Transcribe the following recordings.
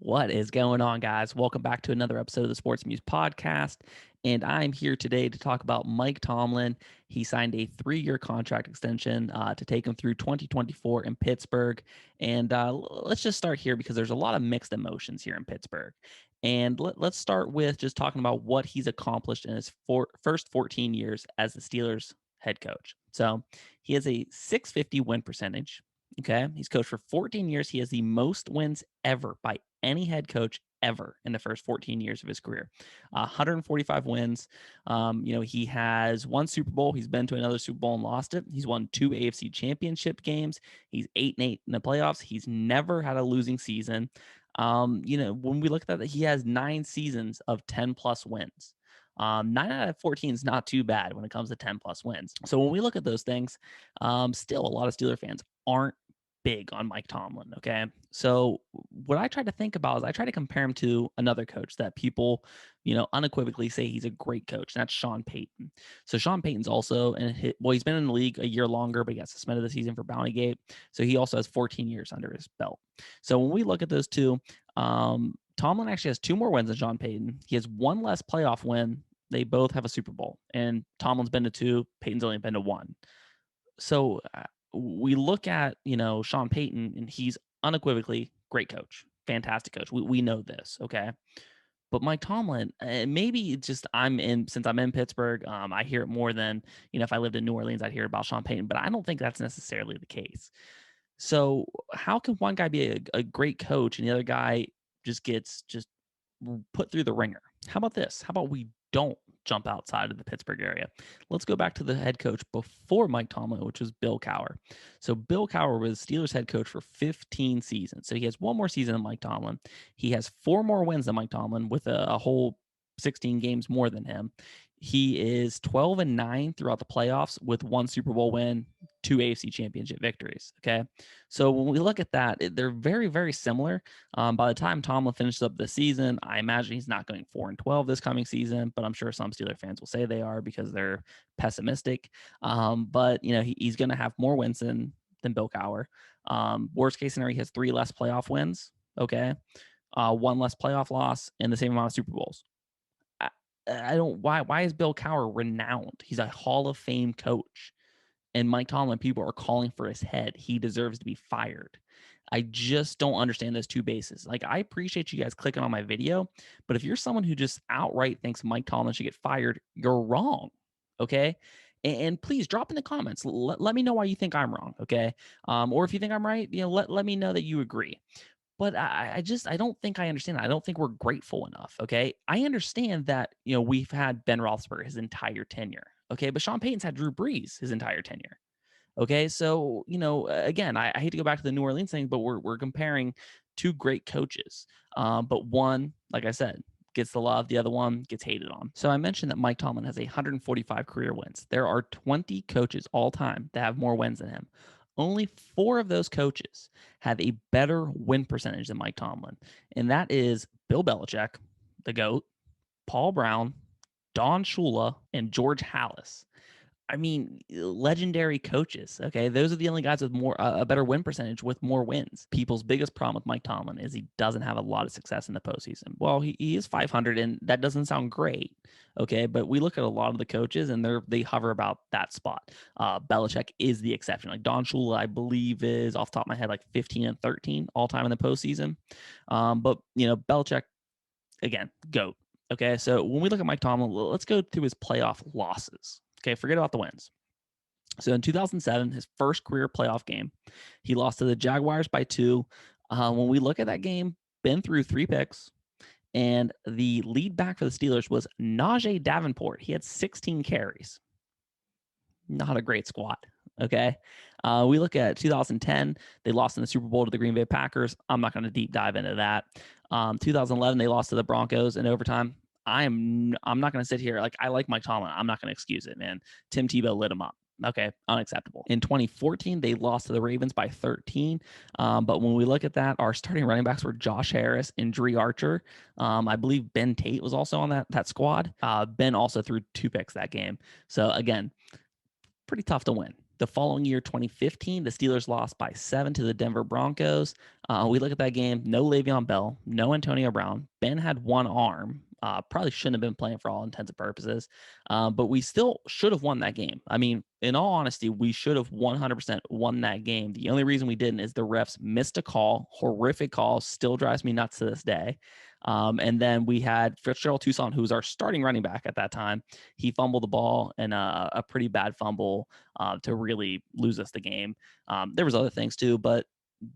What is going on, guys? Welcome back to another episode of the Sports Muse podcast. And I'm here today to talk about Mike Tomlin. He signed a 3-year contract extension to take him through 2024 in Pittsburgh. And let's just start here because there's a lot of mixed emotions here in Pittsburgh. And let's start with just talking about what he's accomplished in his first 14 years as the Steelers head coach. So he has a 650 win percentage. Okay. He's coached for 14 years. He has the most wins ever by any head coach ever in the first 14 years of his career. 145 wins. He has one Super Bowl. He's been to another Super Bowl and lost it. He's won 2 AFC championship games. He's 8-8 in the playoffs. He's never had a losing season. When we look at that, he has 9 seasons of 10 plus wins. 9 out of 14 is not too bad when it comes to 10 plus wins. So when we look at those things, still a lot of Steeler fans aren't big on Mike Tomlin. Okay. So what I try to think about is I try to compare him to another coach that people, unequivocally say he's a great coach. And that's Sean Payton. So Sean Payton's also, he's been in the league a year longer, but he got suspended this season for Bountygate. So he also has 14 years under his belt. So when we look at those two, Tomlin actually has 2 more wins than Sean Payton. He has 1 less playoff win. They both have a Super Bowl, and Tomlin's been to 2. Payton's only been to 1. So we look at, Sean Payton, and he's unequivocally great coach, fantastic coach. We know this, okay? But Mike Tomlin, maybe it's just since I'm in Pittsburgh, I hear it more than, if I lived in New Orleans, I'd hear about Sean Payton, but I don't think that's necessarily the case. So how can one guy be a great coach and the other guy just gets put through the ringer? How about this? How about we don't jump outside of the Pittsburgh area? Let's go back to the head coach before Mike Tomlin, which was Bill Cowher. So Bill Cowher was Steelers head coach for 15 seasons. So he has 1 more season than Mike Tomlin. He has 4 more wins than Mike Tomlin with a whole 16 games more than him. He is 12-9 throughout the playoffs with 1 Super Bowl win, 2 AFC championship victories. Okay. So when we look at that, they're very, very similar. By the time Tomlin finishes up the season, I imagine he's not going 4-12 this coming season, but I'm sure some Steeler fans will say they are because they're pessimistic. But he's going to have more wins than Bill Cowher. Worst case scenario, he has 3 less playoff wins. Okay. 1 less playoff loss and the same amount of Super Bowls. I don't why is Bill Cowher renowned? He's a Hall of Fame coach. And Mike Tomlin, people are calling for his head. He deserves to be fired. I just don't understand those 2 bases. Like, I appreciate you guys clicking on my video, but if you're someone who just outright thinks Mike Tomlin should get fired, you're wrong. Okay. And please drop in the comments. Let me know why you think I'm wrong. Okay. Or if you think I'm right, let me know that you agree. But I don't think I understand that. I don't think we're grateful enough. Okay. I understand that, we've had Ben Roethlisberger his entire tenure. Okay. But Sean Payton's had Drew Brees his entire tenure. Okay. So, again, I hate to go back to the New Orleans thing, but we're comparing 2 great coaches. But one, like I said, gets the love, the other one gets hated on. So I mentioned that Mike Tomlin has 145 career wins. There are 20 coaches all time that have more wins than him. Only 4 of those coaches have a better win percentage than Mike Tomlin. And that is Bill Belichick, the GOAT, Paul Brown, Don Shula, and George Halas. I mean, legendary coaches. Okay, those are the only guys with a better win percentage with more wins. People's biggest problem with Mike Tomlin is he doesn't have a lot of success in the postseason. Well, he is 500, and that doesn't sound great. Okay, but we look at a lot of the coaches, and they hover about that spot. Belichick is the exception. Like Don Shula, I believe, is off the top of my head like 15-13 all time in the postseason. But Belichick, again, GOAT. Okay, so when we look at Mike Tomlin, let's go through his playoff losses. Okay, forget about the wins. So in 2007, his first career playoff game, he lost to the Jaguars by 2. When we look at that game, Ben threw 3 picks, and the lead back for the Steelers was Najee Davenport. He had 16 carries. Not a great squad. Okay. We look at 2010. They lost in the Super Bowl to the Green Bay Packers. I'm not going to deep dive into that. 2011, they lost to the Broncos in overtime. I'm not going to sit here. Like, I like Mike Tomlin. I'm not going to excuse it, man. Tim Tebow lit him up. Okay, unacceptable. In 2014, they lost to the Ravens by 13. But when we look at that, our starting running backs were Josh Harris and Dree Archer. I believe Ben Tate was also on that squad. Ben also threw 2 picks that game. So again, pretty tough to win. The following year, 2015, the Steelers lost by 7 to the Denver Broncos. We look at that game, no Le'Veon Bell, no Antonio Brown. Ben had one arm. Probably shouldn't have been playing for all intents and purposes, but we still should have won that game. I mean, in all honesty, we should have 100% won that game. The only reason we didn't is the refs missed a call, horrific call, still drives me nuts to this day. And then we had Fitzgerald Toussaint, who was our starting running back at that time. He fumbled the ball and a pretty bad fumble to really lose us the game. There was other things too, but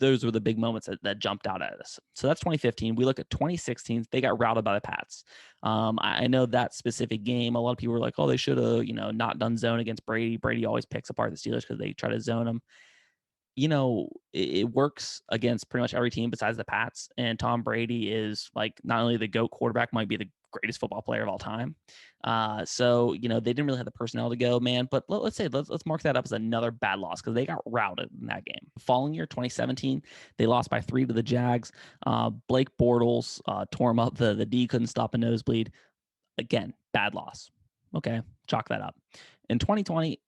those were the big moments that jumped out at us. So that's 2015. We look at 2016. They got routed by the Pats. I know that specific game. A lot of people were like, "Oh, they should have, not done zone against Brady." Brady always picks apart the Steelers because they try to zone them. It works against pretty much every team besides the Pats. And Tom Brady is like not only the GOAT quarterback, might be the greatest football player of all time. So they didn't really have the personnel to go, man. But let's mark that up as another bad loss because they got routed in that game. The following year, 2017, they lost by 3 to the Jags. Blake Bortles tore him up. The D couldn't stop a nosebleed. Again, bad loss. Okay, chalk that up. In 2020,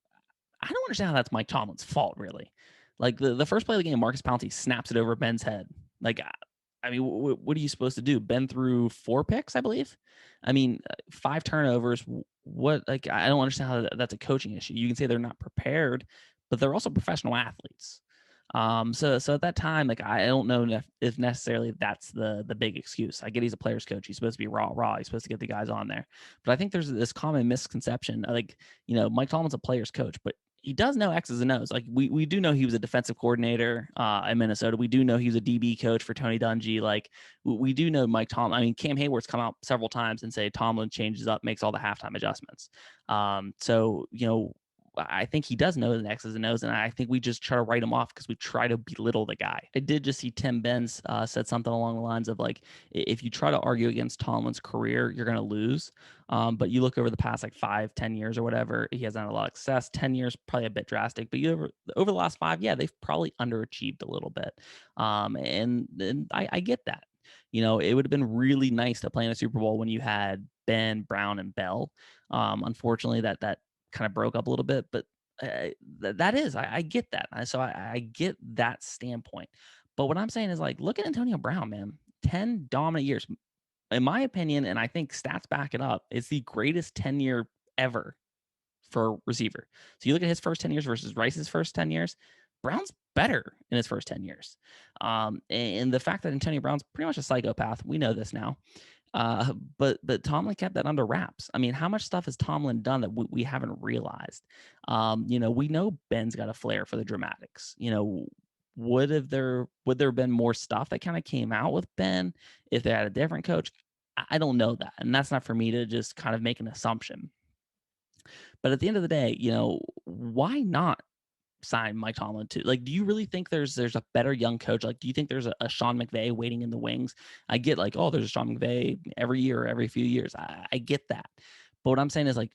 I don't understand how that's Mike Tomlin's fault, really. Like the first play of the game, Marcus Pouncey snaps it over Ben's head. Like, I mean, what are you supposed to do? Ben threw 4 picks, I believe. I mean, 5 turnovers. What? Like, I don't understand how that's a coaching issue. You can say they're not prepared, but they're also professional athletes. So at that time, like I don't know if necessarily that's the big excuse. I get he's a player's coach. He's supposed to be raw. He's supposed to get the guys on there. But I think there's this common misconception. Like, Mike Tomlin's a player's coach, but he does know X's and O's. Like we do know he was a defensive coordinator in Minnesota. We do know he was a DB coach for Tony Dungy. Like we do know Mike Tomlin. I mean, Cam Hayward's come out several times and say Tomlin changes up, makes all the halftime adjustments. So I think he does know the X's and O's, and I think we just try to write him off because we try to belittle the guy. I did just see Tim Benz said something along the lines of like, if you try to argue against Tomlin's career, you're going to lose. But you look over the past like 5-10 years or whatever, he hasn't had a lot of success. 10 years, probably a bit drastic, but over the last 5, yeah, they've probably underachieved a little bit. And I get that. It would have been really nice to play in a Super Bowl when you had Ben, Brown, and Bell. Unfortunately, that kind of broke up a little bit, but I get that. So I get that standpoint. But what I'm saying is like, look at Antonio Brown, man. 10 dominant years. In my opinion, and I think stats back it up, it's the greatest tenure ever for receiver. So you look at his first 10 years versus Rice's first 10 years, Brown's better in his first 10 years. And the fact that Antonio Brown's pretty much a psychopath, we know this now. But Tomlin kept that under wraps. I mean, how much stuff has Tomlin done that we haven't realized? We know Ben's got a flair for the dramatics. Would there have been more stuff that kind of came out with Ben if they had a different coach? I don't know that, and that's not for me to just kind of make an assumption. But at the end of the day, why not sign Mike Tomlin to? Like, do you really think there's a better young coach? Like, do you think there's a Sean McVay waiting in the wings? I get like, oh, there's a Sean McVay every year or every few years. I get that. But what I'm saying is like,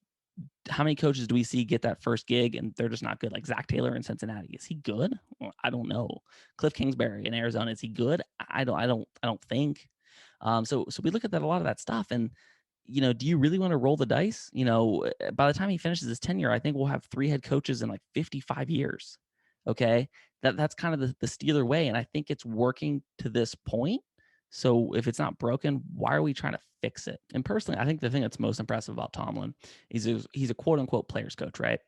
how many coaches do we see get that first gig and they're just not good? Like Zach Taylor in Cincinnati, is he good? Well, I don't know. Cliff Kingsbury in Arizona, is he good? I don't think. So we look at that, a lot of that stuff, and do you really want to roll the dice? By the time he finishes his tenure, I think we'll have 3 head coaches in like 55 years. Okay. That's kind of the Steeler way. And I think it's working to this point. So if it's not broken, why are we trying to fix it? And personally, I think the thing that's most impressive about Tomlin is he's a quote unquote players coach, right?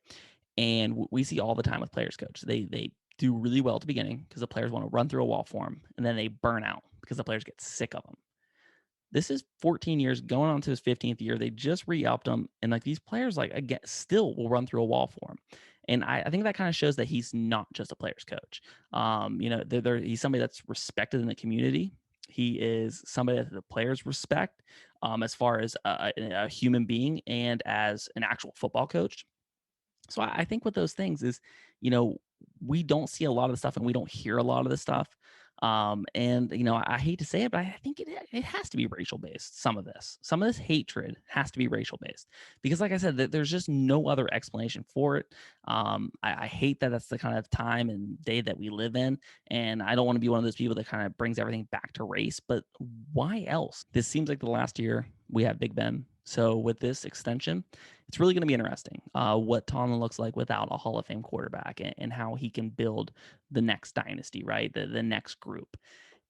And we see all the time with players coach. They do really well at the beginning because the players want to run through a wall for him, and then they burn out because the players get sick of them. This is 14 years going on to his 15th year. They just re-upped him. And like these players, like again, still will run through a wall for him. And I think that kind of shows that he's not just a player's coach. He's somebody that's respected in the community. He is somebody that the players respect as far as a human being and as an actual football coach. So I think with those things is, we don't see a lot of the stuff and we don't hear a lot of the stuff. I hate to say it, but I think it has to be racial based. Some of this hatred has to be racial based because, like I said, there's just no other explanation for it. I hate that that's the kind of time and day that we live in, and I don't want to be one of those people that kind of brings everything back to race. But why else? This seems like the last year we have Big Ben. So with this extension, it's really going to be interesting what Tomlin looks like without a Hall of Fame quarterback and how he can build the next dynasty, right? The next group.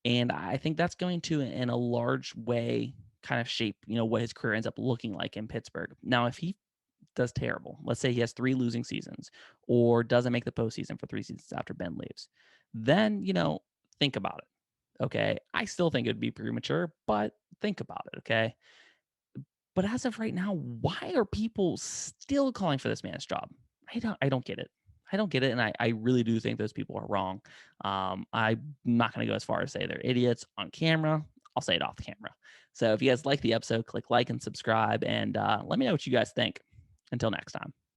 And I think that's going to, in a large way, kind of shape, what his career ends up looking like in Pittsburgh. Now, if he does terrible, let's say he has 3 losing seasons or doesn't make the postseason for 3 seasons after Ben leaves, then, think about it. Okay. I still think it'd be premature, but think about it. Okay. But as of right now, why are people still calling for this man's job? I don't get it. I don't get it. And I really do think those people are wrong. I'm not going to go as far as say they're idiots on camera. I'll say it off the camera. So if you guys like the episode, click like and subscribe and let me know what you guys think. Until next time.